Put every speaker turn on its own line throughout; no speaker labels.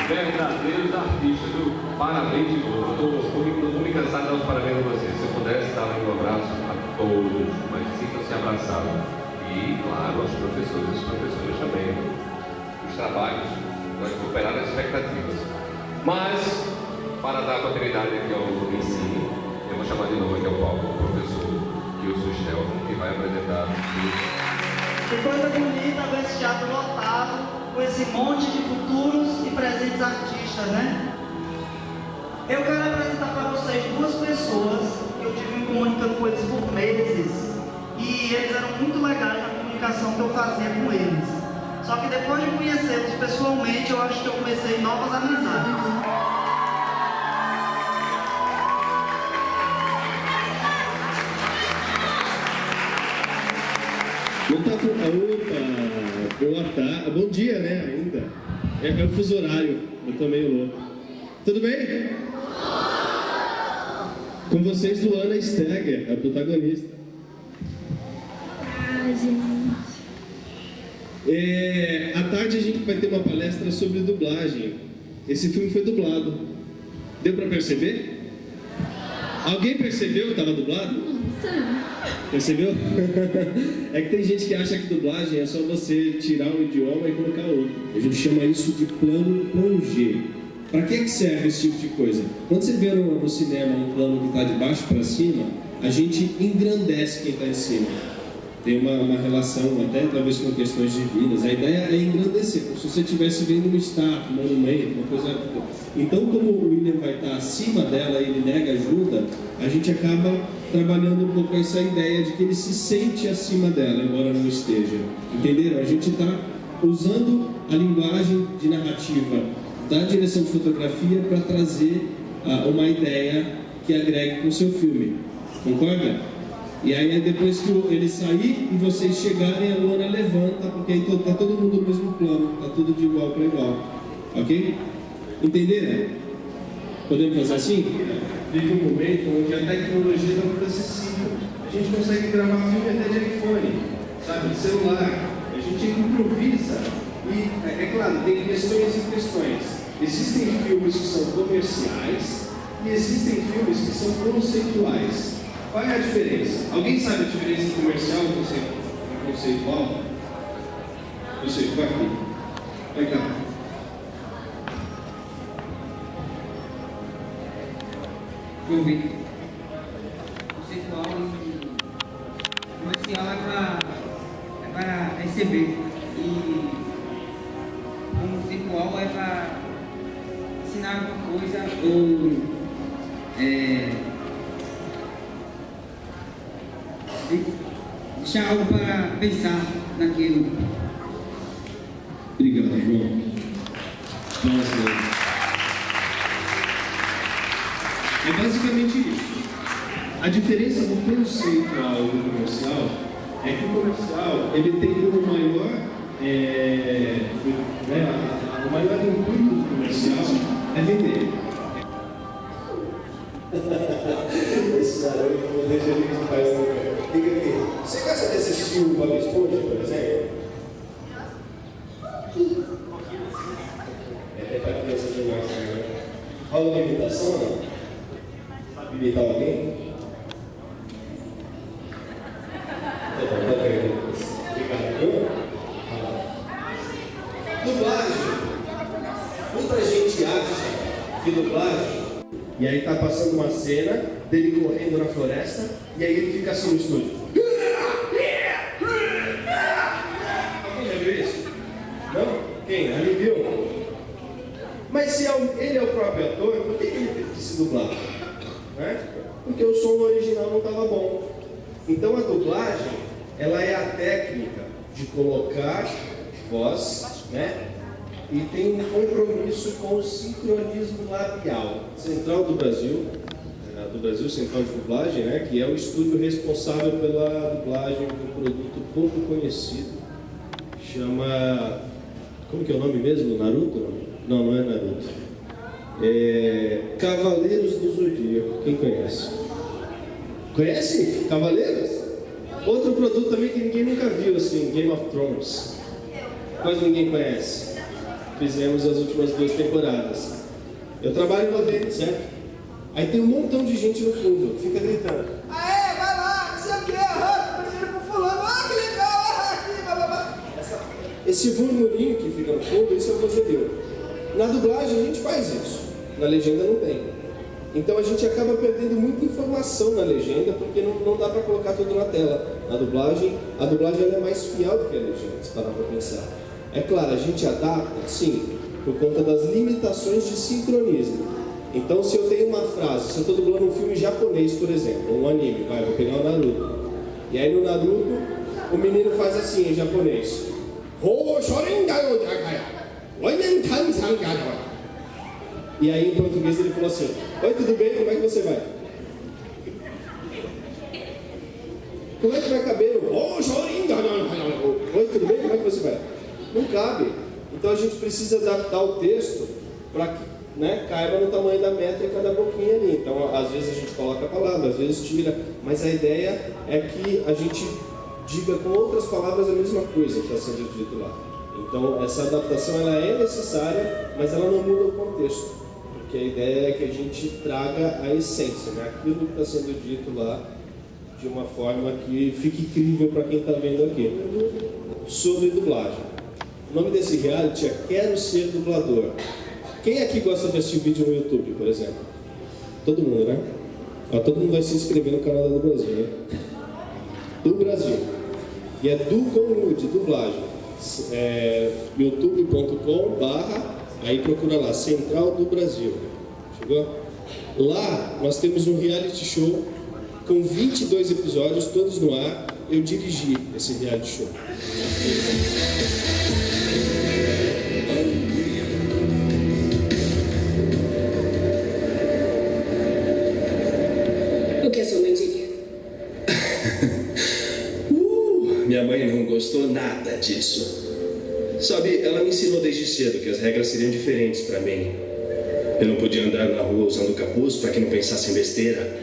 verdadeiros artistas do Parabéns de Novo. Estou me cansado de dar os parabéns a vocês. Se eu pudesse dar um abraço a todos, mas sintam-se abraçados. E, claro, aos professores também. Os trabalhos vai superar as expectativas. Mas, para dar continuidade aqui ao ensino, eu vou chamar de novo aqui ao palco o professor Wilson Stelman, que vai apresentar
Que coisa bonita ver esse teatro lotado, com esse monte de futuros e presentes artistas, né? Eu quero apresentar para vocês duas pessoas que eu tive me comunicando com eles por meses e eles eram muito legais na comunicação que eu fazia com eles. Só que depois de conhecê-los pessoalmente, eu acho que eu comecei novas amizades.
Opa, boa tarde, bom dia, né, ainda. É o fuso horário, eu tô meio louco. Tudo bem? Com vocês, Luana Steger, a protagonista. À tarde a gente vai ter uma palestra sobre dublagem. Esse filme foi dublado. Deu pra perceber? Alguém percebeu que estava dublado? Percebeu? É que tem gente que acha que dublagem é só você tirar um idioma e colocar outro. A gente chama isso de plano G. Para que serve esse tipo de coisa? Quando você vê no cinema um plano que está de baixo para cima, a gente engrandece quem está em cima. Tem uma relação até talvez com questões divinas. A ideia é engrandecer, como se você estivesse vendo uma estátua, um monumento, uma coisa. Então, como o William vai estar acima dela e ele nega ajuda, a gente acaba trabalhando um pouco essa ideia de que ele se sente acima dela, embora não esteja. Entenderam? A gente está usando a linguagem de narrativa da direção de fotografia para trazer uma ideia que agregue com o seu filme. Concorda? E aí depois que ele sair e vocês chegarem, a Luana levanta, porque aí está todo mundo no mesmo plano, está tudo de igual para igual. Ok? Entenderam? Podemos fazer assim? Vive um momento onde a tecnologia está muito acessível. A gente consegue gravar filme até de iPhone, sabe? De celular. A gente improvisa. E, é claro, tem questões e questões. Existem filmes que são comerciais e existem filmes que são conceituais. Qual é a diferença? Alguém sabe a diferença entre comercial e conceitual? Você, vai aqui. Vai cá.
Ouvir. Conceitual e comercial é para receber. E conceitual é para ensinar alguma coisa ou deixar algo para pensar naquilo.
Obrigado, João. Nossa. É basicamente isso. A diferença do conceitual e do comercial é que o comercial ele tem como maior o maior intuito do comercial é vender.
Esse cara eu vou deixar ele que faz também. Diga aqui, você gosta de assistir o Bob Esponja, por exemplo? É para criança que gosta, né? Rola uma imitação ou não? Sabe imitar alguém? Obrigado, viu? Dublagem. Muita gente acha que dublagem E aí tá passando uma cena dele correndo na floresta, e aí ele fica assim no estúdio. Alguém já viu isso? Não? Quem? Ali viu? Mas se ele é o próprio ator, por que ele teve que se dublar? Né? Porque o som original não estava bom. Então a dublagem, ela é a técnica de colocar voz, né? E tem um compromisso com o sincronismo labial. Central do Brasil Central de Dublagem, né? Que é o estúdio responsável pela dublagem de um produto pouco conhecido. Chama... Como que é o nome mesmo? Naruto? Não, não é Naruto. É Cavaleiros do Zodíaco. Quem conhece? Conhece? Cavaleiros? Outro produto também que ninguém nunca viu, assim, Game of Thrones. Quase ninguém conhece. Fizemos as últimas 2 temporadas. Eu trabalho lá dentro, certo? Aí tem um montão de gente no fundo, fica gritando. Aê, vai lá, não sei o que, tô pro fulano, que legal, aqui, blá blá blá. Esse murmurinho que fica no fundo, isso é o vozerio. Na dublagem a gente faz isso, na legenda não tem. Então a gente acaba perdendo muita informação na legenda, porque não dá para colocar tudo na tela. A dublagem ela é mais fiel do que a legenda, se parar para pensar. É claro, a gente adapta, sim, por conta das limitações de sincronismo. Então, se eu tenho uma frase, se eu estou dublando um filme japonês, por exemplo, um anime, vou pegar o Naruto. E aí no Naruto, o menino faz assim, em japonês. E aí em português ele falou assim, oi, tudo bem? Como é que você vai? Como é que vai caber? Oi, tudo bem? Como é que você vai? Não cabe. Então a gente precisa adaptar o texto para que, né, caiba no tamanho da métrica da boquinha ali. Então às vezes a gente coloca a palavra, às vezes tira, mas a ideia é que a gente diga com outras palavras a mesma coisa que está sendo dito lá. Então essa adaptação ela é necessária, mas ela não muda o contexto, porque a ideia é que a gente traga a essência, né, aquilo que está sendo dito lá, de uma forma que fique crível para quem está vendo aqui. Sobre dublagem. O nome desse reality é Quero Ser Dublador. Quem aqui gosta de assistir vídeo no YouTube, por exemplo? Todo mundo, né? Todo mundo vai se inscrever no canal do Brasil, né? Do Brasil. E é do com de dublagem. youtube.com/, aí procura lá, Central do Brasil. Chegou? Lá nós temos um reality show com 22 episódios, todos no ar. Eu dirigi esse reality show.
O que a sua mãe diria?
Minha mãe não gostou nada disso. Sabe, ela me ensinou desde cedo que as regras seriam diferentes para mim. Eu não podia andar na rua usando capuz para que não pensassem besteira.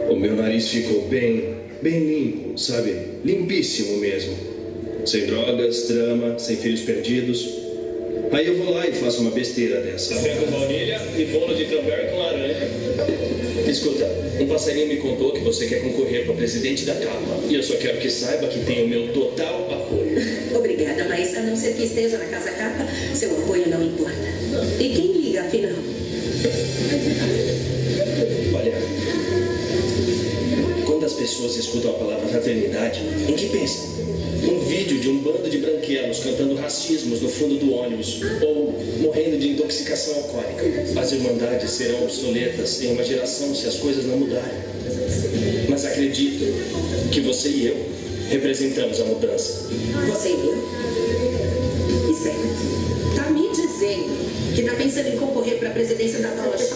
O meu nariz ficou bem limpo, sabe? Limpíssimo mesmo. Sem drogas, drama, sem filhos perdidos. Aí eu vou lá e faço uma besteira dessa.
Café com baunilha e bolo de cranberry com laranja.
Escuta, um passarinho me contou que você quer concorrer para presidente da Câmara. E eu só quero que saiba que tem o meu total apoio.
Obrigada, mas a não ser que esteja na Casa Capa, seu apoio não importa. E quem liga, afinal?
Olha, quando as pessoas escutam a palavra fraternidade, em que pensam? Um vídeo de um bando de branquelos cantando racismos no fundo do ônibus ou morrendo de intoxicação alcoólica. As irmandades serão obsoletas em uma geração se as coisas não mudarem. Mas acredito que você e eu representamos a mudança.
Você e eu? E sério, tá me dizendo que tá pensando em concorrer para a presidência da Tocha?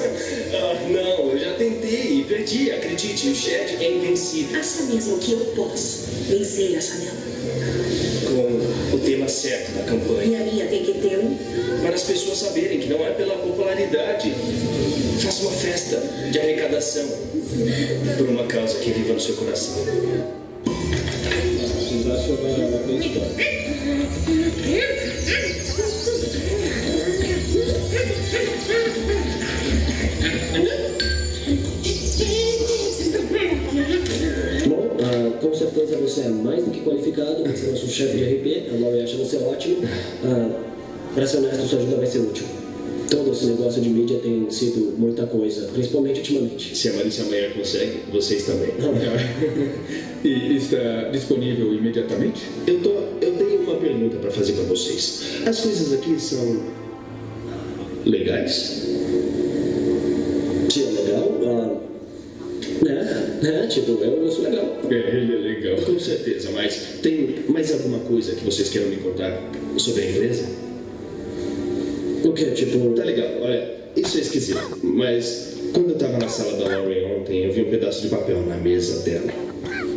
Não, eu já tentei e perdi. Acredite, o Shed é invencível.
Acha mesmo que eu posso vencer a Chanel?
Com o tema certo da campanha.
E a minha tem que ter um?
Para as pessoas saberem que não é pela popularidade. Faça uma festa de arrecadação por uma causa que viva no seu coração.
Vocês acham da história?
Bom, com certeza você é mais do que qualificado para ser nosso chefe de RP. A Laurie acha você ótimo. Para ser honesto, sua ajuda vai ser útil. Todo esse negócio de mídia tem sido muita coisa, principalmente ultimamente.
Se a Marissa Maier consegue, vocês também.
E está disponível imediatamente?
Eu tenho uma pergunta para fazer para vocês. As coisas aqui são legais?
Se é legal? Tipo, eu sou legal.
Ele é legal.
Com certeza, mas tem mais alguma coisa que vocês queiram me contar sobre a empresa?
O que? Tipo...
Tá legal, olha, isso é esquisito, mas quando eu tava na sala da Lauren ontem, eu vi um pedaço de papel na mesa dela.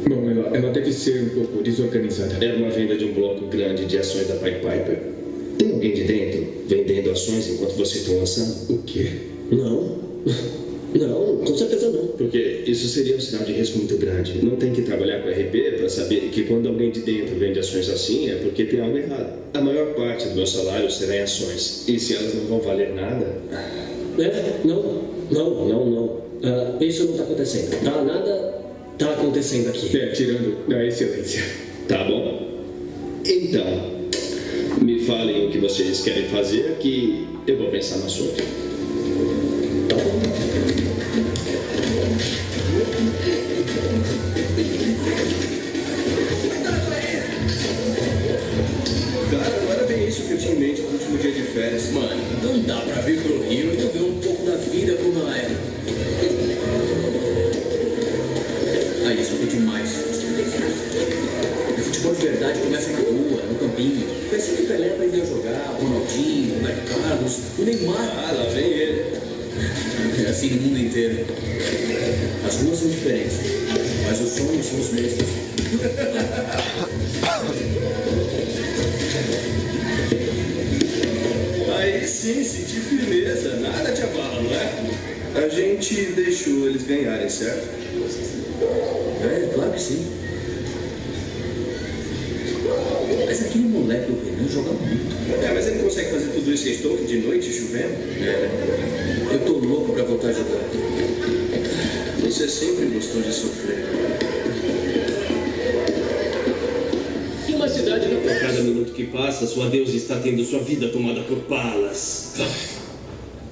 Bom, ela deve ser um pouco desorganizada.
Era uma venda de um bloco grande de ações da Pied Piper. Tem alguém de dentro vendendo ações enquanto vocês estão lançando?
O quê?
Não, com certeza não.
Porque isso seria um sinal de risco muito grande. Não tem que trabalhar com RP para saber que quando alguém de dentro vende ações assim é porque tem algo errado. A maior parte do meu salário será em ações. E se elas não vão valer nada...
Não. Isso não está acontecendo. Nada está acontecendo aqui.
Tirando da excelência.
Tá bom. Então, me falem o que vocês querem fazer que eu vou pensar no assunto.
Cara, não era bem isso que eu tinha em mente no último dia de férias.
Mano, não dá pra vir pro Rio e não ver um pouco da vida como ela é. Aí, isso foi demais. O futebol de verdade começa na rua, no campinho. Foi assim que o Pelé aprendeu a jogar, o Ronaldinho, o Roberto Carlos, o Neymar.
Ah, lá vem ele.
É assim no mundo inteiro. As ruas são diferentes, mas os sonhos são os mesmos.
Aí sim, senti firmeza. Nada te abala, não é? A gente deixou eles ganharem, certo?
É, claro que sim. Mas aquele moleque do Renan joga muito.
Mas ele consegue fazer tudo isso em Stoke de noite, chovendo?
Eu tô louco pra voltar a jogar.
Você sempre gostou de sofrer.
E uma cidade no
A cada minuto que passa, sua deusa está tendo sua vida tomada por balas.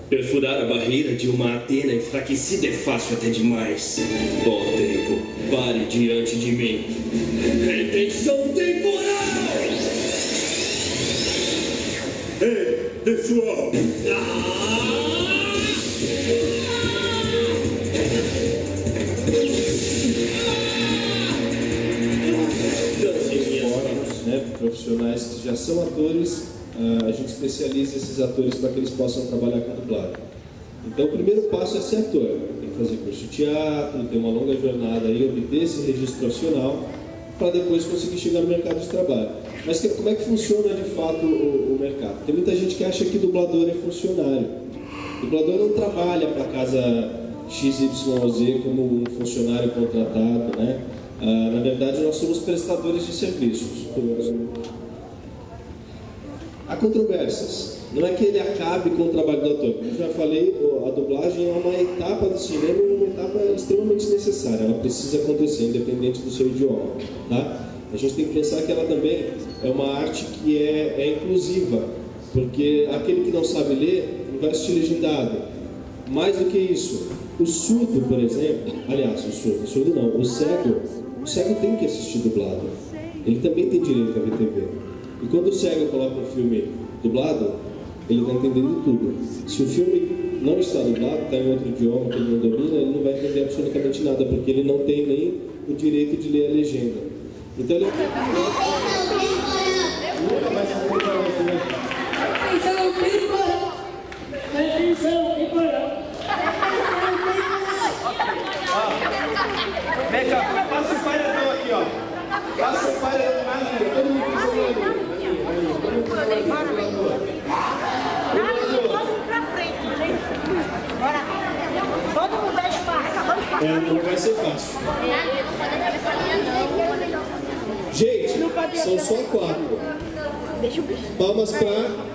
Perfurar a barreira de uma Atena enfraquecida é fácil até demais. Ó tempo, pare diante de mim. Retenção temporal! Ei, pessoal!
Profissionais que já são atores, a gente especializa esses atores para que eles possam trabalhar com dublagem. Então, o primeiro passo é ser ator. Tem que fazer curso de teatro, ter uma longa jornada e obter esse registro profissional para depois conseguir chegar no mercado de trabalho. Mas como é que funciona de fato o mercado? Tem muita gente que acha que dublador é funcionário. Dublador não trabalha para casa XYZ como um funcionário contratado, né? Na verdade, nós somos prestadores de serviços. Há controvérsias. Não é que ele acabe com o trabalho do ator. Como eu já falei, a dublagem é uma etapa do cinema e uma etapa extremamente necessária. Ela precisa acontecer, independente do seu idioma. Tá? A gente tem que pensar que ela também é uma arte que é inclusiva. Porque aquele que não sabe ler, não vai assistir legendado. Mais do que isso, o surdo, por exemplo, aliás, o surdo não, o cego tem que assistir dublado. Ele também tem direito a ver TV. E quando o cego coloca um filme dublado, ele está entendendo tudo. Se o filme não está dublado, está em outro idioma que ele não domina, ele não vai entender absolutamente nada, porque ele não tem nem o direito de ler a legenda. Então ele...
Vem cá, passa o paredão aqui, ó. Passa o paredão mais ali. Todo mundo não vai ser fácil. Gente, são só 4. Palmas pra...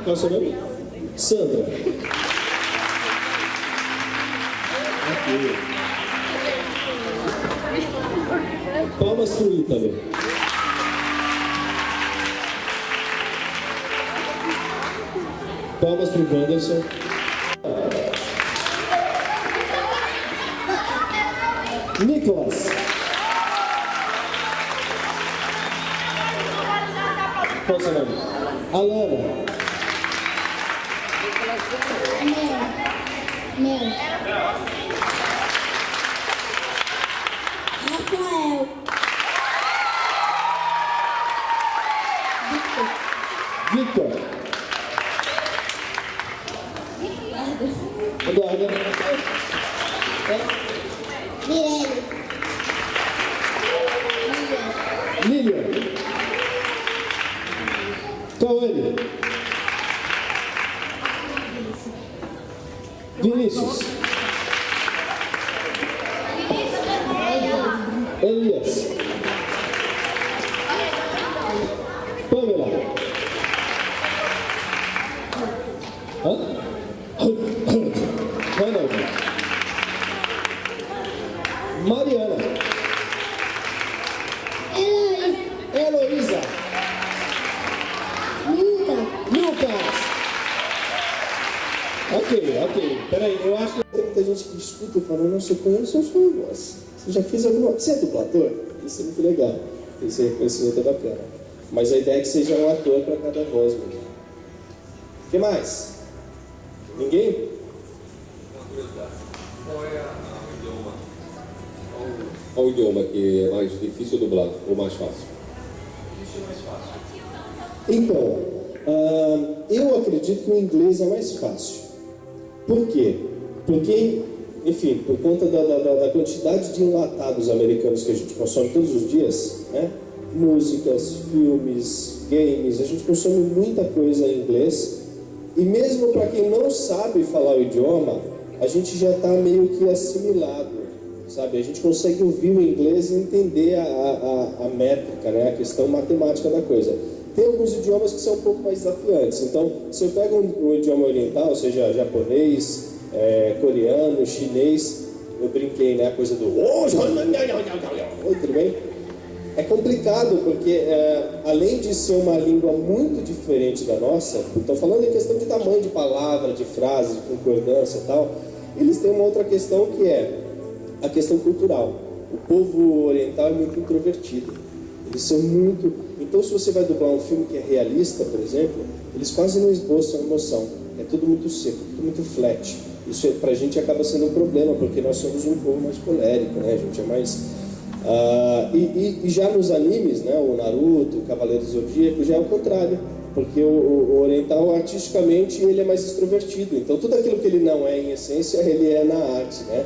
Qual é o seu nome? Sandra. Aqui. Palmas pro Ítalo. Palmas pro Wanderson. Nicolas. Qual é o seu nome? Alana.
Meu. Rafael.
Victor. Eduardo.
Mirelle.
Lilian. Cauane. Vinícius. Elias. Pamela. Ronald. Mariana. Heloísa. Lucas. Ok. Peraí, eu acho que tem muita gente que escuta e fala, nossa, eu conheço a sua voz. Você já fez alguma... Você é dublador? Isso é muito legal. Esse reconhecimento é bacana. Mas a ideia é que seja um ator para cada voz mesmo. O que mais? Ninguém?
Qual é o idioma?
Qual o idioma que é mais difícil dublar ou mais fácil?
Difícil ou mais fácil?
Então, eu acredito que o inglês é mais fácil. Por quê? Porque, enfim, por conta da quantidade de enlatados americanos que a gente consome todos os dias, né? Músicas, filmes, games, a gente consome muita coisa em inglês. E mesmo para quem não sabe falar o idioma, a gente já está meio que assimilado, sabe? A gente consegue ouvir o inglês e entender a métrica, né? A questão matemática da coisa. Tem alguns idiomas que são um pouco mais desafiantes. Então, se eu pego um idioma oriental, seja japonês, coreano, chinês, eu brinquei, né? A coisa do... Oi, tudo bem? É complicado porque, além de ser uma língua muito diferente da nossa, estou falando em questão de tamanho de palavra, de frase, de concordância e tal, eles têm uma outra questão que é a questão cultural. O povo oriental é muito introvertido. Eles são muito... Então, se você vai dublar um filme que é realista, por exemplo, eles quase não esboçam emoção. É tudo muito seco, tudo muito flat. Isso pra gente acaba sendo um problema, porque nós somos um povo mais colérico, né? A gente é mais... E já nos animes, né? O Naruto, o Cavaleiro do Zodíaco, já é o contrário. Porque o oriental, artisticamente, ele é mais extrovertido. Então, tudo aquilo que ele não é em essência, ele é na arte, né?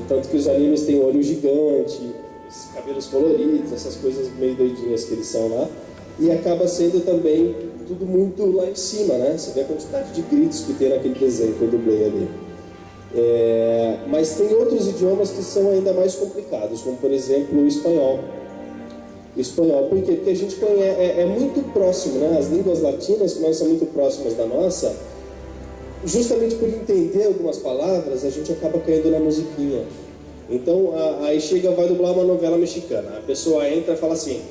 Tanto que os animes têm olho gigante, esses cabelos coloridos, essas coisas meio doidinhas que eles são lá. E acaba sendo também tudo muito lá em cima, né? Você vê a quantidade de gritos que tem naquele desenho que eu dublei ali. Mas tem outros idiomas que são ainda mais complicados, como por exemplo o espanhol. Por quê? Porque a gente conhece, é muito próximo, né? As línguas latinas, que nós são muito próximas da nossa, justamente por entender algumas palavras, a gente acaba caindo na musiquinha. Então, aí vai dublar uma novela mexicana. A pessoa entra e fala assim: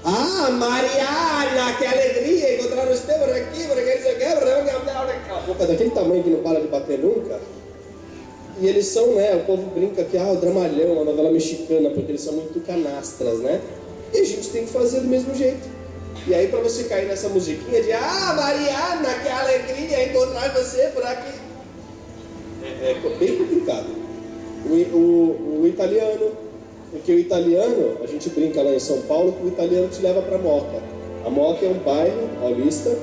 ah, Mariana, que alegria encontrar os teus aqui, porque eles a boca daquele tamanho que não para de bater nunca. E eles são, né, o povo brinca que o Dramalhão, uma novela mexicana, porque eles são muito canastras, né? E a gente tem que fazer do mesmo jeito. E aí, pra você cair nessa musiquinha de Mariana, que alegria encontrar você por aqui, é bem complicado. O italiano, porque o italiano, a gente brinca lá em São Paulo que o italiano te leva pra Moca. A Moca é um bairro paulista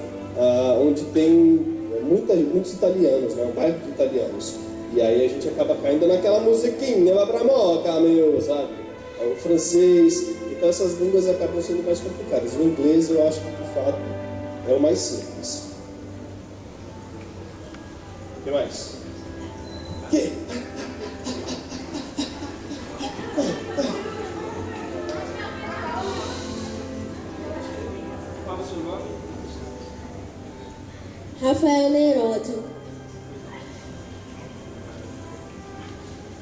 onde tem muitos italianos, né? Um bairro de italianos. E aí a gente acaba caindo naquela musiquinha, vai pra Moca, meu, sabe? O francês. Então essas línguas acabam sendo mais complicadas. O inglês eu acho que de fato é o mais simples. O que mais? O quê?
Fala o seu nome.
Rafael Neródio.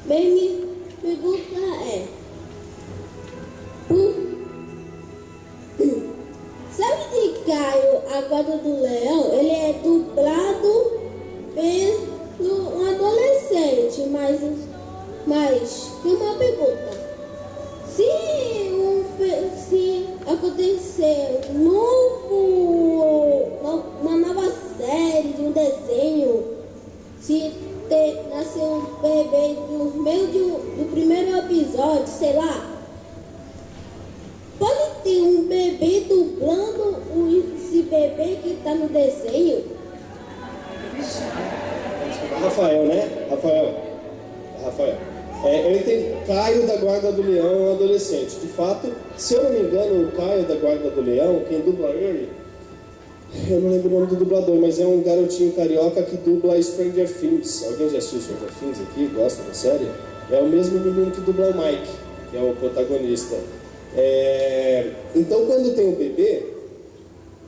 Minha pergunta é: sabe de Caio, a Guarda do Leão? Ele é dublado pelo um adolescente, mas tem uma pergunta: pergunta. Se acontecer uma nova série de um desenho, se nascer um bebê no meio do primeiro episódio, sei lá, pode ter um bebê dublando esse bebê que está no desenho?
Rafael, né? Rafael. Eu entendo. Caio da Guarda do Leão é um adolescente. De fato, se eu não me engano, o Caio da Guarda do Leão, quem dubla ele, eu não lembro o nome do dublador, mas é um garotinho carioca que dubla Stranger Things. Alguém já assistiu Stranger Things aqui? Gosta da série? É o mesmo menino que dubla o Mike, que é o protagonista. Então, quando tem um bebê,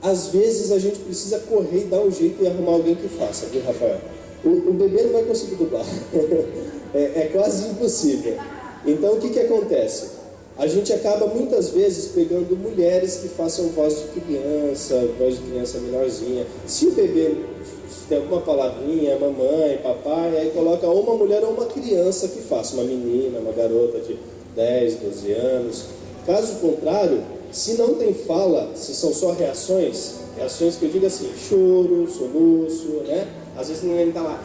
às vezes a gente precisa correr e dar um jeito e arrumar alguém que faça, viu, Rafael? O bebê não vai conseguir dublar. É quase impossível. Então, o que acontece? A gente acaba muitas vezes pegando mulheres que façam voz de criança menorzinha. Se o bebê tem alguma palavrinha, mamãe, papai, aí coloca ou uma mulher ou uma criança que faça, uma menina, uma garota de 10, 12 anos. Caso contrário, se não tem fala, se são só reações que eu digo assim, choro, soluço, né? Às vezes ninguém está lá.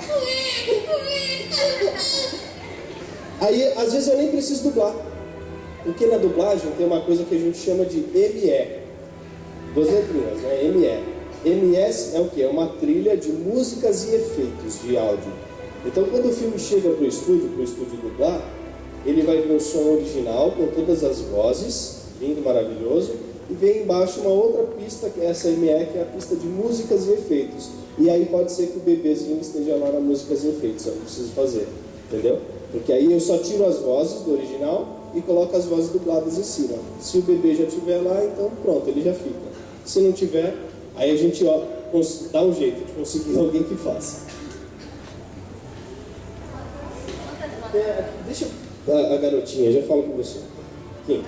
Aí, às vezes eu nem preciso dublar. Porque na dublagem tem uma coisa que a gente chama de ME. Duas letrinhas, né? ME. MS é o quê? É uma trilha de músicas e efeitos de áudio. Então, quando o filme chega para o estúdio dublar, ele vai ver o som original com todas as vozes, lindo, maravilhoso, e vem embaixo uma outra pista, que é essa ME, que é a pista de músicas e efeitos. E aí pode ser que o bebezinho esteja lá na músicas e efeitos, eu não preciso fazer, entendeu? Porque aí eu só tiro as vozes do original e coloco as vozes dubladas em cima. Se o bebê já estiver lá, então pronto, ele já fica. Se não tiver, aí a gente dá um jeito de conseguir alguém que faça. Deixa a garotinha, já falo com você. Quem?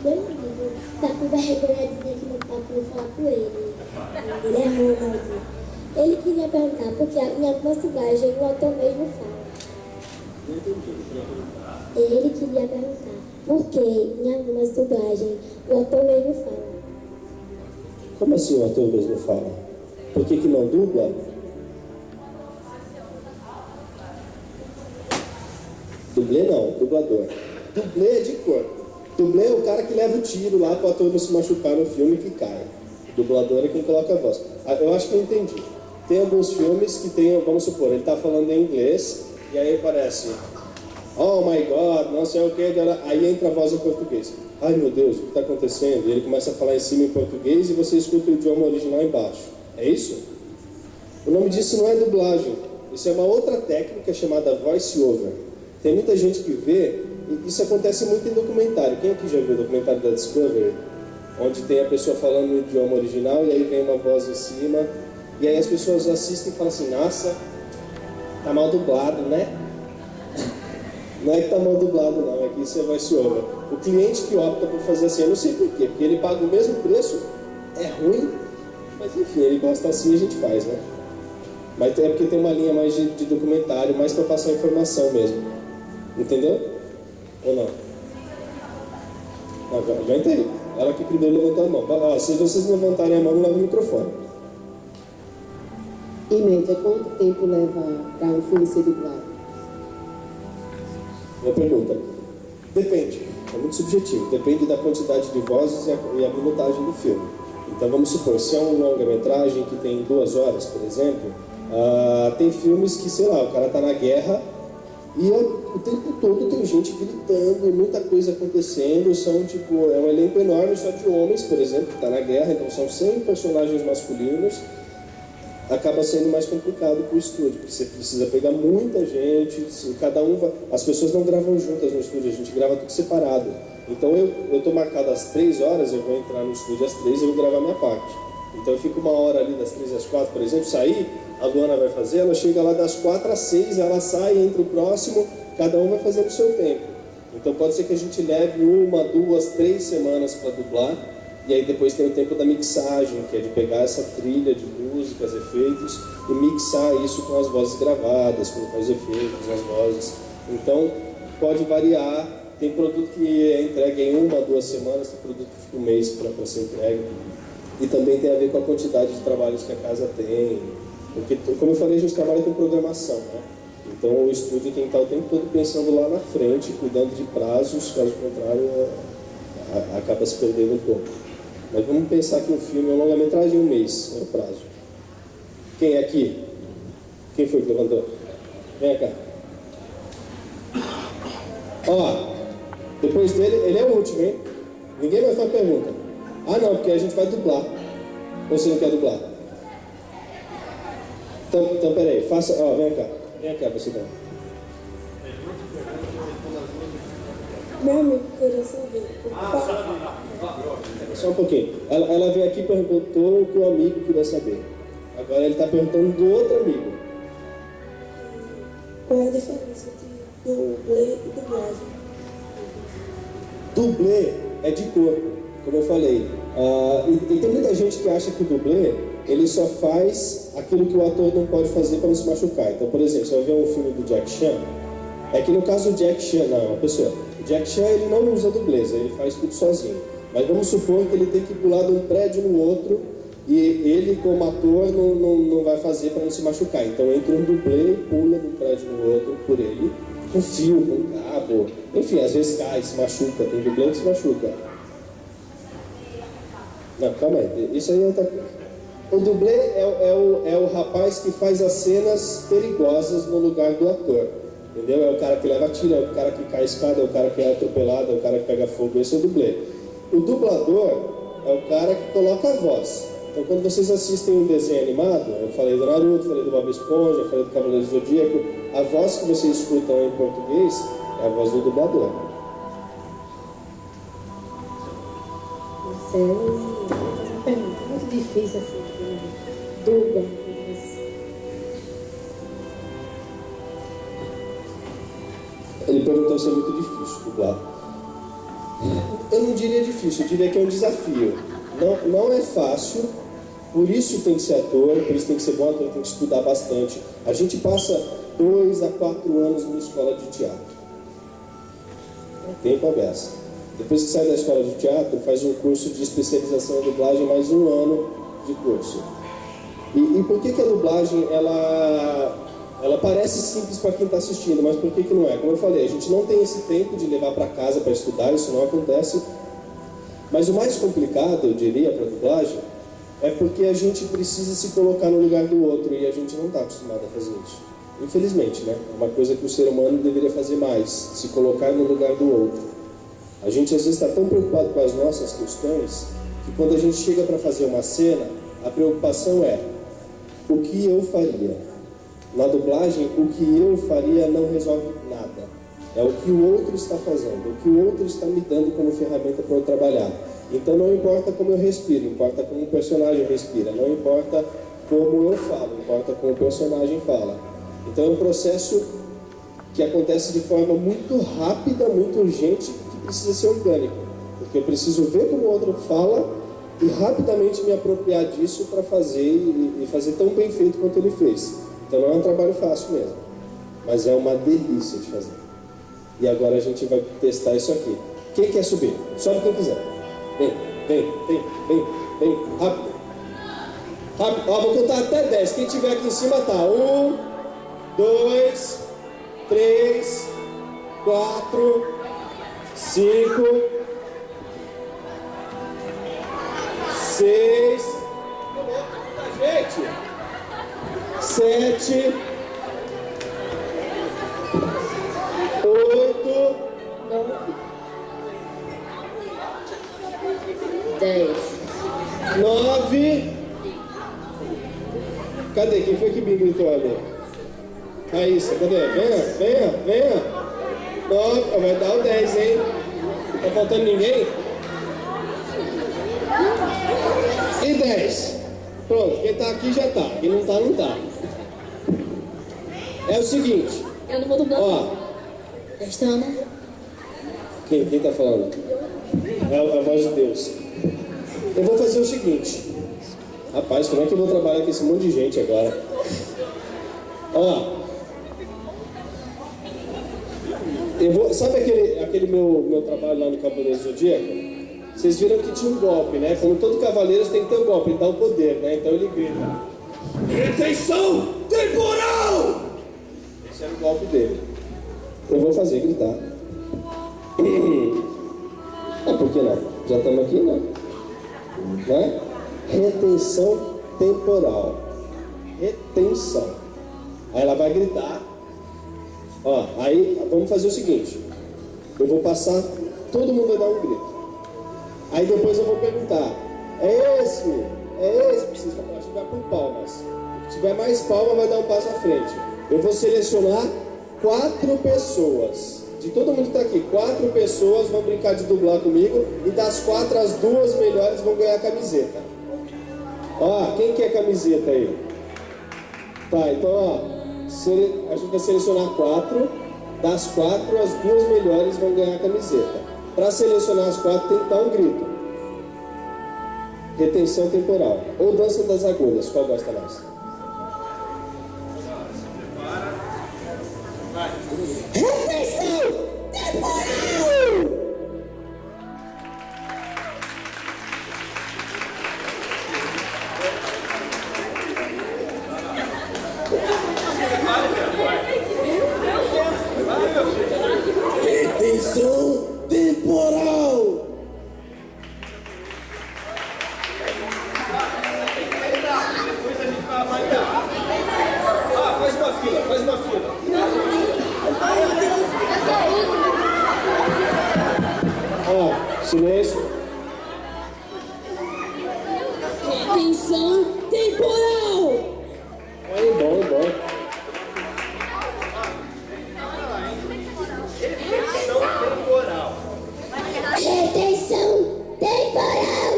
Meu amigo tá com vergonha de vir aqui no palco e falar com ele. Ele é Ronald. Ele queria perguntar, porque em alguma dublagem o ator mesmo fala. Ele queria perguntar, porque em algumas dublagens o ator mesmo fala.
Como assim o ator mesmo fala? Por que não dubla? Dublê não, dublador. Dublê é de corpo. Dublê é o cara que leva o tiro lá para o ator não se machucar no filme que cai. O dublador é quem coloca a voz. Eu acho que eu entendi. Tem alguns filmes que tem, vamos supor, ele está falando em inglês e aí aparece oh my God, não sei o que, aí entra a voz em português. Ai meu Deus, o que está acontecendo? E ele começa a falar em cima em português e você escuta o idioma original embaixo. É isso? O nome disso não é dublagem. Isso é uma outra técnica chamada voice-over. Tem muita gente que vê, e isso acontece muito em documentário. Quem aqui já viu o documentário da Discovery? Onde tem a pessoa falando no idioma original e aí vem uma voz em cima. E aí as pessoas assistem e falam assim, nossa, tá mal dublado, né? Não é que tá mal dublado não, é que isso é voice-over. O cliente que opta por fazer assim, eu não sei por quê, porque ele paga o mesmo preço, é ruim, mas enfim, ele gosta assim e a gente faz, né? Mas é porque tem uma linha mais de documentário, mais para passar informação mesmo. Entendeu? Ou não? Já entendi. Ela que primeiro levantou a mão. Se vocês levantarem a mão, não leva o microfone.
Em média, quanto tempo leva para um filme ser dublado?
Boa pergunta. Depende. É muito subjetivo. Depende da quantidade de vozes e a minutagem do filme. Então vamos supor, se é um longa-metragem que tem 2 horas, por exemplo, tem filmes que, sei lá, o cara tá na guerra e o tempo todo tem gente gritando, muita coisa acontecendo, é um elenco enorme só de homens, por exemplo, que tá na guerra, então são 100 personagens masculinos, acaba sendo mais complicado pro estúdio, porque você precisa pegar muita gente, cada um vai... As pessoas não gravam juntas no estúdio, a gente grava tudo separado. Então eu tô marcado às 3 horas, eu vou entrar no estúdio às 3 e eu vou gravar minha parte. Então eu fico 1 hora ali das 3 às 4, por exemplo, sair, a Luana vai fazer, ela chega lá das 4 às 6, ela sai, entra o próximo, cada um vai fazendo o seu tempo. Então pode ser que a gente leve 1, 2, 3 semanas para dublar, e aí depois tem o tempo da mixagem, que é de pegar essa trilha de música músicas, efeitos, e mixar isso com as vozes gravadas, colocar os efeitos, as vozes. Então, pode variar. Tem produto que é entregue em 1 a 2 semanas, tem produto que fica um mês para ser entregue. E também tem a ver com a quantidade de trabalhos que a casa tem. Porque, como eu falei, a gente trabalha com programação, né? Então o estúdio tem que estar o tempo todo pensando lá na frente, cuidando de prazos, caso contrário, acaba se perdendo um pouco. Mas vamos pensar que um filme é uma longa-metragem, 1 mês é o prazo. Quem é aqui? Quem foi que levantou? Vem cá. Ó, depois dele, ele é o último, hein? Ninguém mais faz pergunta. Ah não, porque a gente vai dublar. Ou você não quer dublar? Então peraí, faça, ó, vem cá você também.
Meu amigo queria saber.
Só um pouquinho. Ela veio aqui e perguntou o que o amigo queria saber. Agora ele está perguntando do outro amigo.
Qual é a diferença entre dublê e dublagem?
Dublê é de corpo, como eu falei. E tem muita gente que acha que o dublê, ele só faz aquilo que o ator não pode fazer para não se machucar. Então, por exemplo, você vai ver um filme do Jack Chan, é que no caso do Jack Chan, não, uma pessoa. O Jack Chan, ele não usa dublês, ele faz tudo sozinho. Mas vamos supor que ele tem que pular de um prédio no outro e ele, como ator, não vai fazer para não se machucar. Então entra um dublê e pula de um prédio no outro por ele, com fio, com cabo. Enfim, às vezes cai, se machuca, tem dublê que se machuca. Não, calma aí, isso aí é outra coisa. O dublê é o rapaz que faz as cenas perigosas no lugar do ator. Entendeu? É o cara que leva tiro, é o cara que cai a escada, é o cara que é atropelado, é o cara que pega fogo. Esse é o dublê. O dublador é o cara que coloca a voz. Então, quando vocês assistem um desenho animado, eu falei do Naruto, falei do Bob Esponja, falei do Cavaleiro do Zodíaco, a voz que vocês escutam em português é a voz do dublador.
Marcelo, vou fazer uma pergunta muito difícil assim, dubla.
Ele perguntou se é muito difícil dublar. Eu não diria difícil, eu diria que é um desafio. Não é fácil, por isso tem que ser ator, por isso tem que ser bom ator, tem que estudar bastante. A gente passa 2 a 4 anos numa escola de teatro. É tempo a beça. Depois que sai da escola de teatro, faz um curso de especialização em dublagem, mais 1 ano de curso. E por que a dublagem, ela parece simples para quem está assistindo, mas por que não é? Como eu falei, a gente não tem esse tempo de levar para casa para estudar, isso não acontece. Mas o mais complicado, eu diria, para a dublagem, é porque a gente precisa se colocar no lugar do outro e a gente não está acostumado a fazer isso. Infelizmente, né? É uma coisa que o ser humano deveria fazer mais, se colocar no lugar do outro. A gente às vezes está tão preocupado com as nossas questões que quando a gente chega para fazer uma cena, a preocupação é o que eu faria. Na dublagem, o que eu faria não resolve nada. É o que o outro está fazendo, o que o outro está me dando como ferramenta para eu trabalhar. Então não importa como eu respiro, importa como o personagem respira. Não importa como eu falo, importa como o personagem fala. Então é um processo que acontece de forma muito rápida, muito urgente, que precisa ser orgânico. Porque eu preciso ver como o outro fala e rapidamente me apropriar disso para fazer e fazer tão bem feito quanto ele fez. Então não é um trabalho fácil mesmo, mas é uma delícia de fazer. E agora a gente vai testar isso aqui. Quem quer subir? Sobe quem quiser. Vem, rápido. Rápido. Ó, vou contar até 10. Quem tiver aqui em cima tá. 1, 2, 3, 4, 5, 6. Gente! 7, 8,
10,
9. Cadê? Quem foi que me gritou ali? Raíssa, cadê? Venha. 9, vai dar o 10, hein? Tá faltando ninguém? E 10. Pronto, quem tá aqui já tá. Quem não tá, não tá. É o seguinte.
Eu não vou dublar.
Ó.
Testando.
Quem tá falando? É a voz de Deus. Eu vou fazer o seguinte. Rapaz, como é que eu vou trabalhar com esse monte de gente agora? Ó, sabe aquele meu trabalho lá no Cavaleiro Zodíaco? Vocês viram que tinha um golpe, né? Como todo cavaleiro tem que ter um golpe, ele dá o poder, né? Então ele grita: retenção temporal! Esse era o golpe dele. Eu vou fazer gritar. Por que não? Já estamos aqui, né? Retenção temporal. Retenção. Aí ela vai gritar. Ó, aí vamos fazer o seguinte. Eu vou passar, todo mundo vai dar um grito. Aí depois eu vou perguntar: é esse? Precisa vai por palmas. Se tiver mais palma, vai dar um passo à frente. Eu vou selecionar 4 pessoas. De todo mundo que está aqui, 4 pessoas vão brincar de dublar comigo. E das 4, as 2 melhores vão ganhar a camiseta. Ó, quem quer camiseta aí? Tá, então ó, a gente vai selecionar 4. Das 4, as 2 melhores vão ganhar a camiseta. Para selecionar as 4 tem que dar um grito. Retenção temporal. Ou dança das agulhas, qual gosta mais? Retenção temporal! Retenção temporal! Faz uma fila. Ó, silêncio.
Retenção temporal!
Aí, bom.
Retenção temporal!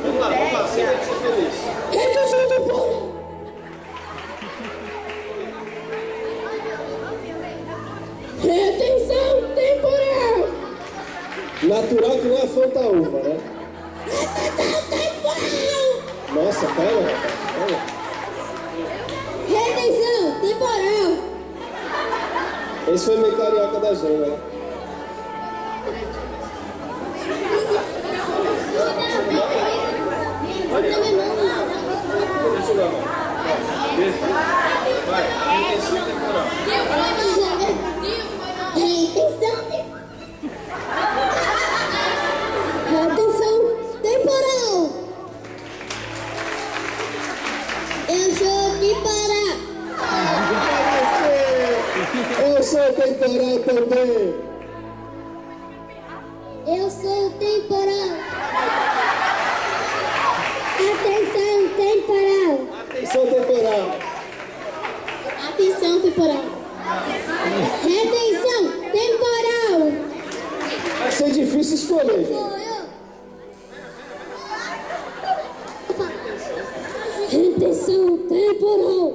Vamos lá, você vai ser feliz.
Retenção temporal! Retenção temporal!
Natural que não é Fanta uva, né?
Retenção temporal!
Nossa, calma, rapaz.
Retenção temporal!
Esse foi meio carioca da Jana, né? Deixa eu ver. Vai, retenção temporal.
Retenção temporal! Eu sou de Pará!
Eu sou temporal também!
Eu sou temporal! Atenção temporal!
Atenção temporal!
Atenção temporal! Retenção temporal!
Vai ser difícil escolher, gente.
Retenção temporal!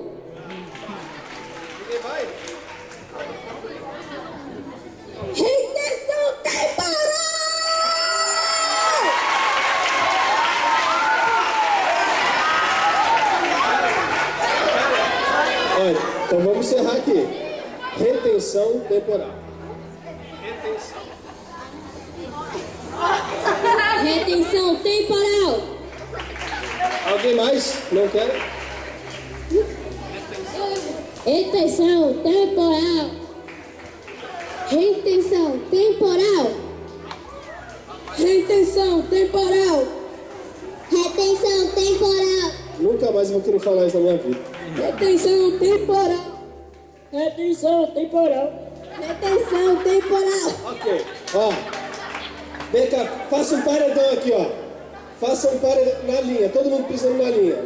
Retenção temporal!
Olha, então vamos encerrar aqui. Retenção temporal.
Retenção temporal!
Alguém mais? Não quer?
Retenção temporal! Retenção temporal! Retenção temporal! Retenção temporal!
Nunca mais vou querer falar isso na minha vida.
Retenção temporal! Retenção temporal! Retenção temporal!
Ok. Ó, vem cá, faça um paredão aqui, ó. Faça um paredão na linha, todo mundo pisando na linha.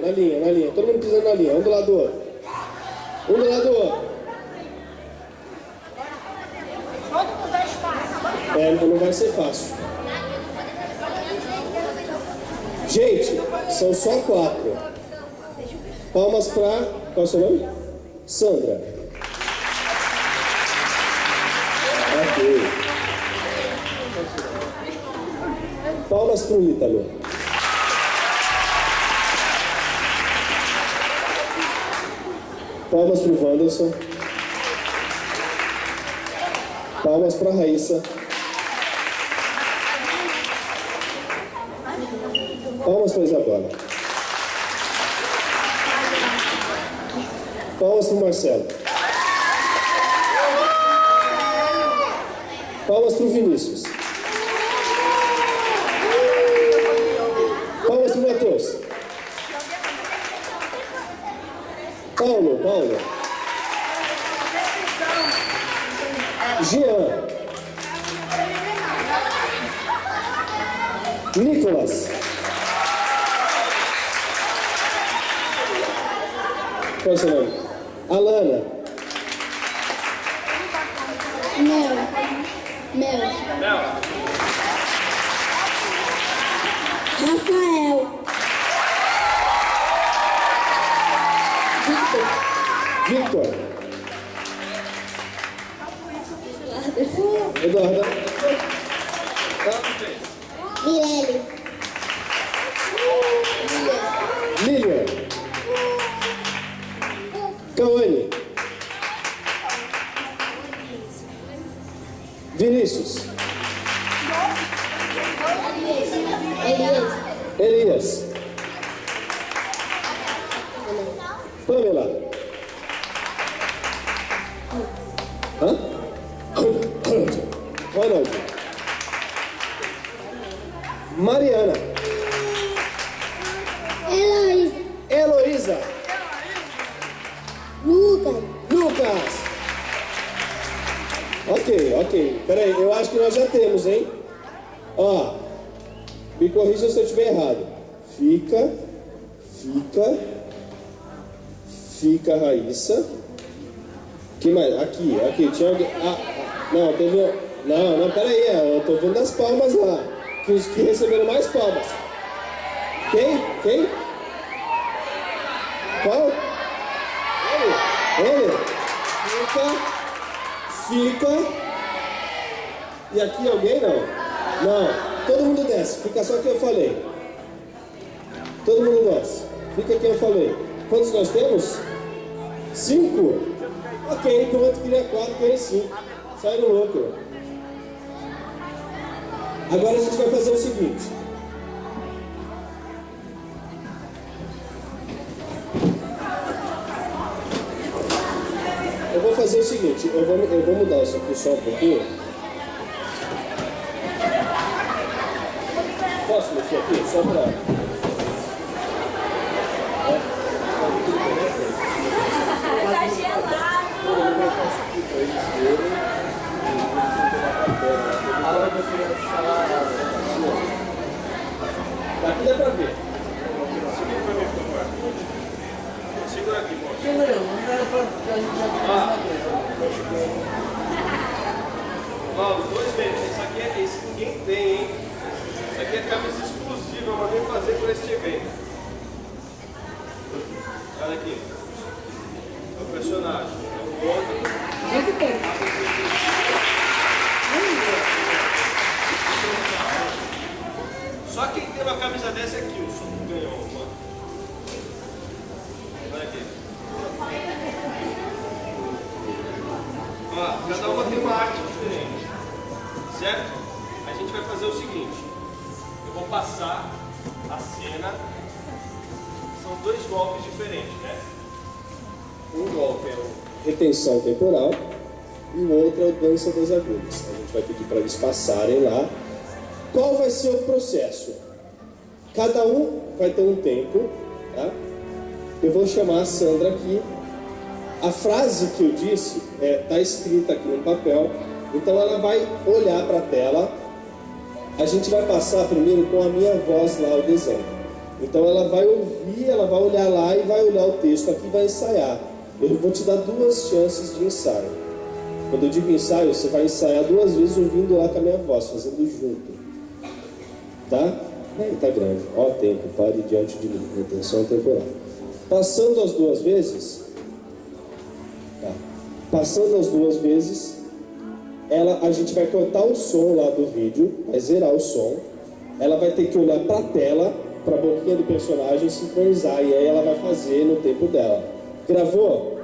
Todo mundo pisando na linha, um do lado do outro. Não vai ser fácil. Gente, são só 4. Palmas pra... Qual é o seu nome? Sandra. Ok. Palmas para o Ítalo. Palmas para o Wanderson. Palmas para a Raíssa. Palmas para a Isabela. Palmas para o Marcelo. Palmas para o Vinícius. Palmas para o Matheus. Paulo. Jean. Nicolas. Qual é o seu nome? Alana.
Mel. Rafael.
Victor. Eduarda.
Mirelle.
Lilian. Cauane. Vinícius. Elias. Pamela. Ronald. Mariana. Heloísa. Lucas. Ok. Peraí, eu acho que nós já temos, hein? Ó, me corrija se eu estiver errado. Fica Raíssa. Que mais? Aqui. Tinha alguém. Não, teve. Não, peraí, eu tô vendo as palmas lá. Que os que receberam mais palmas. Quem? Qual? Ele. Fica. E aqui alguém não? Não. Todo mundo desce. Fica só que eu falei. Todo mundo desce. Fica que eu falei. Quantos nós temos? 5? Ok, pronto, queria 4, queria 5. Sai no lucro. Agora a gente vai fazer o seguinte. Eu vou fazer o seguinte, eu vou mudar isso aqui só um pouquinho. Posso mexer aqui? Só para...
Tá gelado.
Daqui dá pra ver.
Segura aqui, pô. Ó, os dois meses. Isso aqui é isso. Ninguém tem, hein? Isso aqui é camisa exclusiva. Eu mandei fazer por este evento. Olha aqui. É o personagem. É o outro. Só quem tem uma camisa dessa é Kilson, que ganhou uma. Olha aqui. Ó, cada uma tem uma arte diferente. Certo? A gente vai fazer o seguinte. Eu vou passar a cena. São 2 golpes diferentes, né? Um golpe é o
retenção temporal e o outro é o dança das agulhas. A gente vai pedir para eles passarem lá. Qual vai ser o processo? Cada um vai ter um tempo, tá? Eu vou chamar a Sandra aqui. A frase que eu disse está escrita aqui no papel, então ela vai olhar para a tela. A gente vai passar primeiro com a minha voz lá o desenho. Então ela vai ouvir, ela vai olhar lá e vai olhar o texto aqui e vai ensaiar. Eu vou te dar 2 chances de ensaio. Quando eu digo ensaio, você vai ensaiar 2 vezes ouvindo lá com a minha voz, fazendo junto. Tá? Tá grande. Ó, tempo, pare diante de mim. Retenção temporal. Passando as 2 vezes. Tá. Passando as 2 vezes, a gente vai cortar o som lá do vídeo, vai zerar o som. ela vai ter que olhar para a tela, para a boquinha do personagem sincronizar, e aí ela vai fazer no tempo dela. Gravou?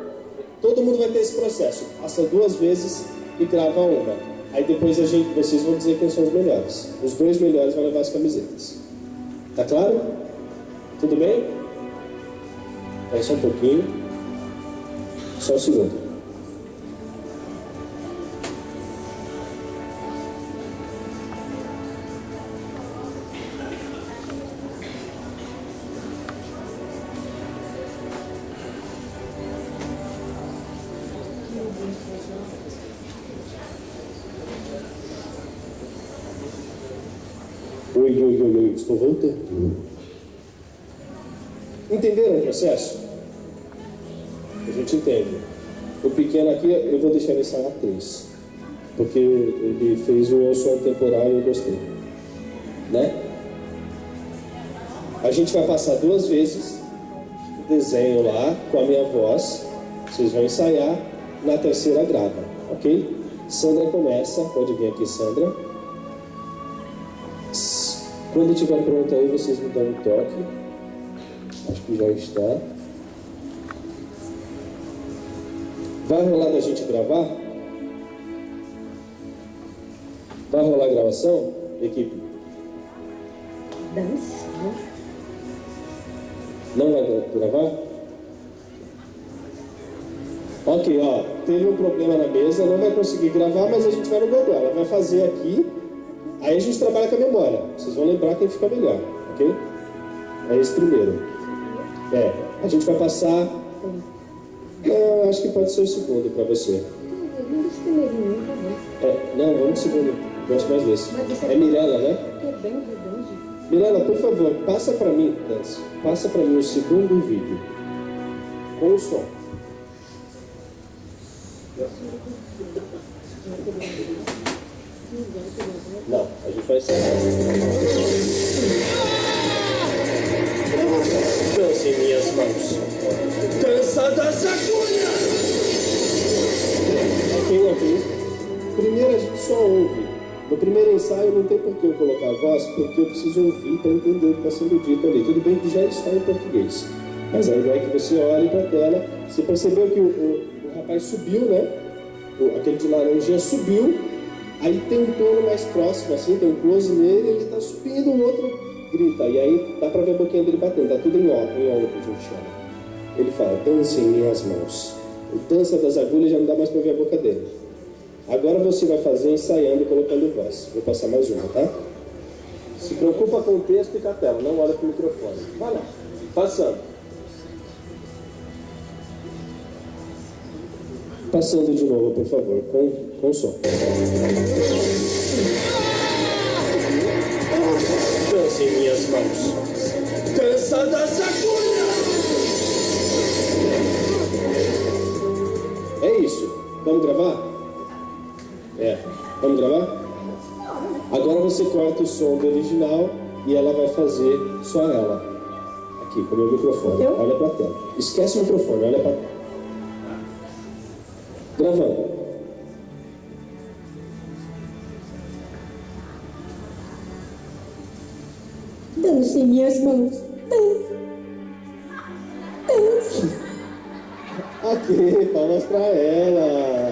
Todo mundo vai ter esse processo. Passa 2 vezes e grava uma. Aí depois vocês vão dizer quem são os melhores. Os 2 melhores vão levar as camisetas. Tá claro? Tudo bem? Aí só um pouquinho. Só um segundo. Oi, estou voltando. Entenderam o processo? A gente entende. O pequeno aqui, eu vou deixar ele ensaiar 3. Porque ele fez o som temporal e eu gostei. Né? A gente vai passar 2 vezes o desenho lá com a minha voz. Vocês vão ensaiar. Na terceira grava, ok? Sandra começa. Pode vir aqui, Sandra. Quando estiver pronto aí, vocês me dão um toque. Acho que já está. Vai rolar da gente gravar? Vai rolar a gravação, equipe? Não vai gravar? Ok, ó. Teve um problema na mesa, não vai conseguir gravar, mas a gente vai no Google. Ela vai fazer aqui. Aí a gente trabalha com a memória. Vocês vão lembrar quem fica melhor, ok? É esse primeiro. A gente vai passar... Não, acho que pode ser o segundo para você.
Não, deixa o primeirinho, tá bom.
Não, vamos no segundo. Gosto mais desse. É Mirella, né?
É bem redonde.
Mirella, por favor, passa para mim, Dance. Passa para mim o segundo vídeo. Com o som. Não, a gente vai sair. Dança em minhas mãos. Dança das agulhas! Ok. Primeiro a gente só ouve. No primeiro ensaio não tem por que eu colocar a voz, porque eu preciso ouvir para entender o que está sendo dito ali. Tudo bem que já está em português. Mas a ideia é que você olhe para a tela. Você percebeu que o rapaz subiu, né? Aquele de laranjinha subiu. Aí tem um plano mais próximo, assim, tem um close nele, ele tá subindo, o outro grita. E aí dá pra ver a boquinha dele batendo, tá tudo em ó que a gente chama. Ele fala, dança em minhas mãos. O dança das agulhas já não dá mais pra ver a boca dele. Agora você vai fazer ensaiando e colocando voz. Vou passar mais uma, tá? Se preocupa com o texto e com a tela, não olha pro microfone. Vai lá, passando. Passando de novo, por favor, com som. Dança em minhas mãos. Dança das agulhas! É isso. Vamos gravar? Vamos gravar? Agora você corta o som do original e ela vai fazer só ela. Aqui, com o meu microfone. Olha pra tela. Esquece o microfone, olha pra tela. Gravando.
Dança em minhas mãos. Dança.
Ok, palmas pra ela.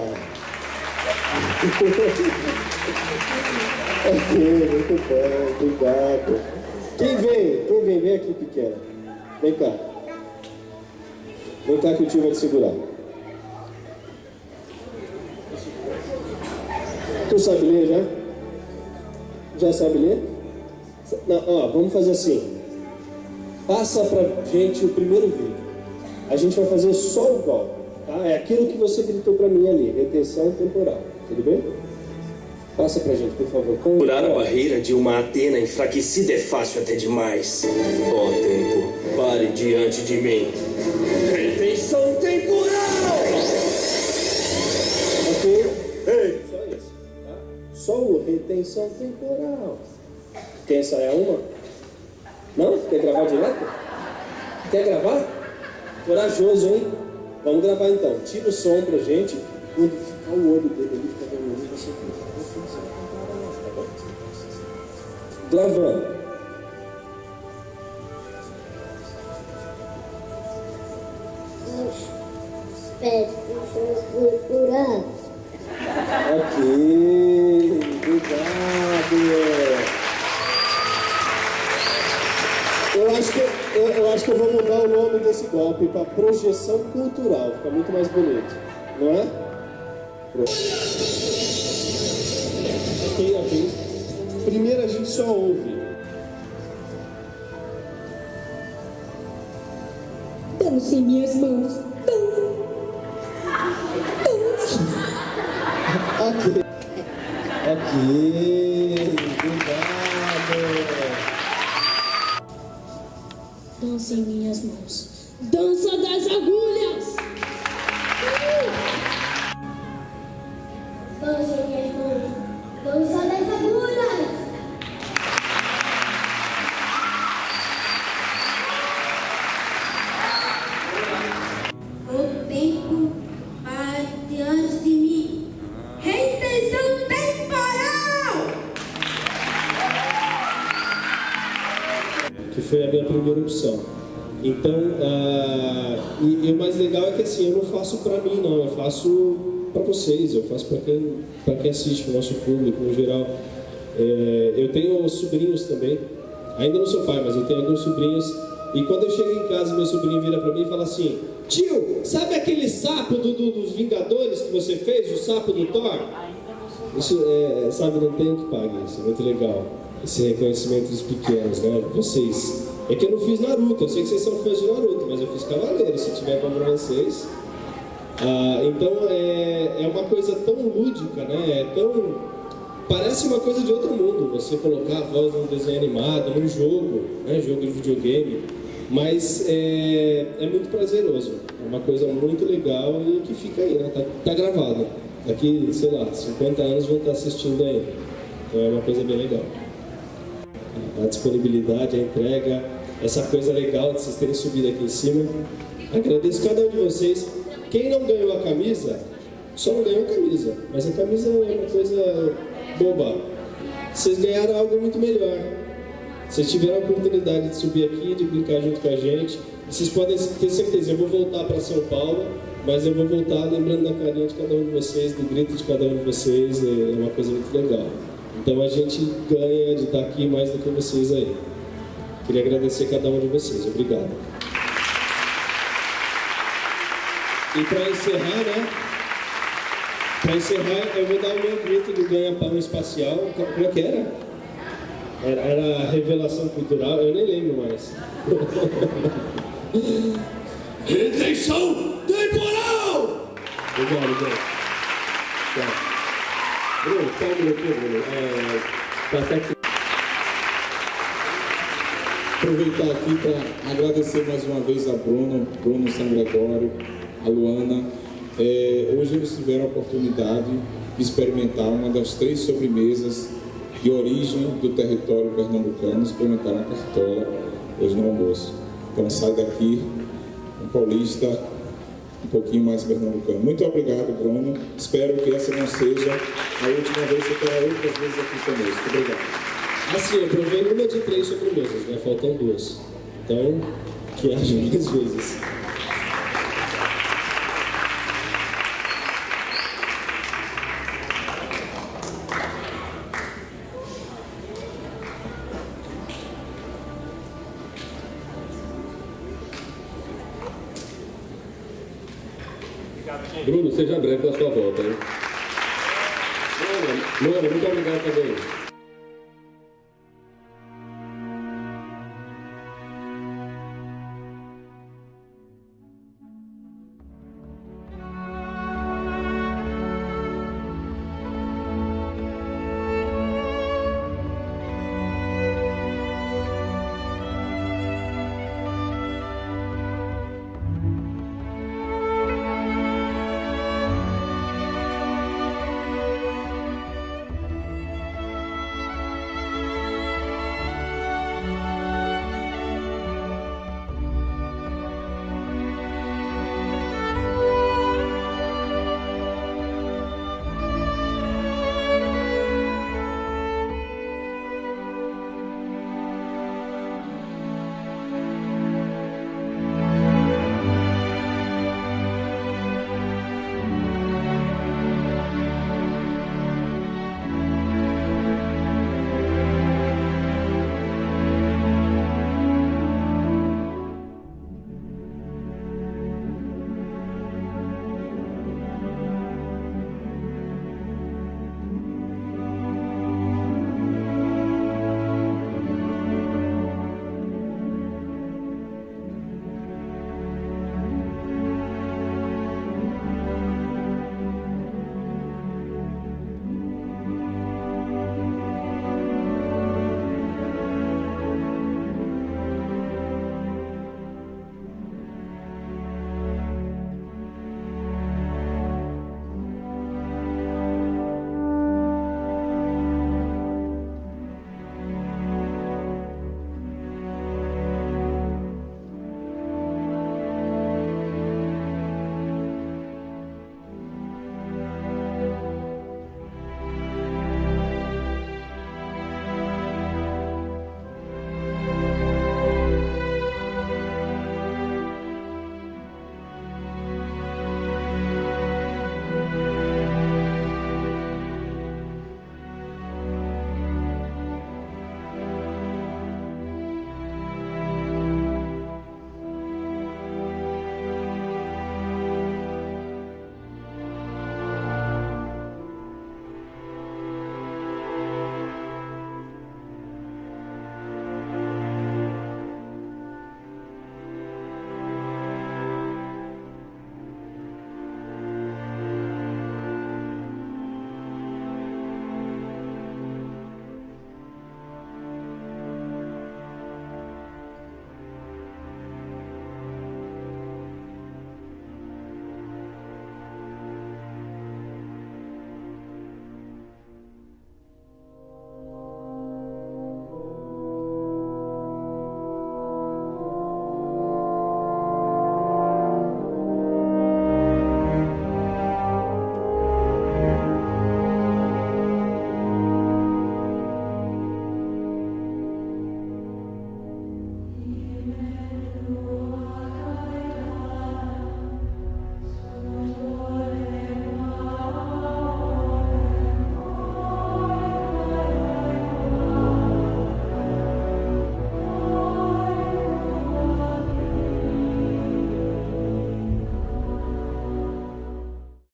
Ok, muito bom, obrigado. Quem vem? Vem aqui, pequena. Vem cá. Vem cá que o tio vai te segurar. Tu sabe ler já? Já sabe ler? Não, ó, vamos fazer assim. Passa pra gente o primeiro vídeo. A gente vai fazer só o golpe, tá? É aquilo que você gritou pra mim ali, retenção temporal. Tudo bem? Passa pra gente, por favor.
Furar a barreira de uma Atena enfraquecida é fácil até demais. Ó tempo, pare diante de mim. Retenção temporal!
Ok? Ei! Só isso, tá? Só o retenção temporal. Quer ensaiar uma? Não? Quer gravar direto? Quer gravar? Corajoso, hein? Vamos gravar então. Tira o som pra gente. Quando ficar o olho dele, ele fica vendo o olho, você fica. Tá bom?
Gravando.
Aspectos culturais.
Ok, obrigado. Eu acho que eu vou mudar o nome desse golpe para projeção cultural. Fica muito mais bonito, não é? Ok. Primeiro a gente só ouve.
Dance em minhas mãos.
Ok. Obrigado.
Dança em minhas mãos. Dança das agulhas. Dança em minhas mãos. Dança das agulhas. O tempo vai diante de mim. Retenção temporal.
Que foi a minha primeira opção. Então, e o mais legal é que assim, eu não faço para mim, não, eu faço para vocês, eu faço para quem assiste, para o nosso público no geral. Eu tenho sobrinhos também, ainda não sou pai, mas eu tenho alguns sobrinhos, e quando eu chego em casa, meu sobrinho vira para mim e fala assim: tio, sabe aquele sapo dos Vingadores que você fez, o sapo do Thor? Isso, sabe, não tem o que pagar, isso é muito legal. Esse reconhecimento dos pequenos, né? Vocês. É que eu não fiz Naruto, eu sei que vocês são fãs de Naruto, mas eu fiz Cavaleiro, se tiver bom pra vocês. Então é uma coisa tão lúdica, né? Parece uma coisa de outro mundo, você colocar a voz num desenho animado, num jogo, né? Jogo de videogame, mas é muito prazeroso, é uma coisa muito legal e que fica aí, né? Tá gravado. Daqui, sei lá, 50 anos vão estar assistindo aí. Então é uma coisa bem legal. A disponibilidade, a entrega, essa coisa legal de vocês terem subido aqui em cima. Agradeço cada um de vocês. Quem não ganhou a camisa, só não ganhou a camisa, mas a camisa é uma coisa boba. Vocês ganharam algo muito melhor. Vocês tiveram a oportunidade de subir aqui, de brincar junto com a gente. Vocês podem ter certeza, eu vou voltar para São Paulo, mas eu vou voltar lembrando da carinha de cada um de vocês, do grito de cada um de vocês. É uma coisa muito legal. Então a gente ganha de estar aqui mais do que vocês aí. Queria agradecer cada um de vocês. Obrigado. E para encerrar, né? Para encerrar, eu vou dar o meu grito do ganha-pão espacial. Como é que era? Era a revelação cultural, eu nem lembro mais. Retenção temporal! Obrigado. Bruno, tá um minutinho, Bruno.
Aproveitar aqui para agradecer mais uma vez a Bruno São Gregório, a Luana. Hoje eles tiveram a oportunidade de experimentar uma das 3 sobremesas de origem do território pernambucano, experimentaram a cartola hoje no almoço. Então sai daqui um paulista um pouquinho mais pernambucano. Muito obrigado, Bruno. Espero que essa não seja a última vez que eu terá outras vezes aqui conosco. Obrigado.
Assim, eu provei uma de 3 sobremesas, né? Faltam 2. Então, que haja mais vezes.
Bruno, seja breve na sua volta, hein? Luana, muito obrigado também.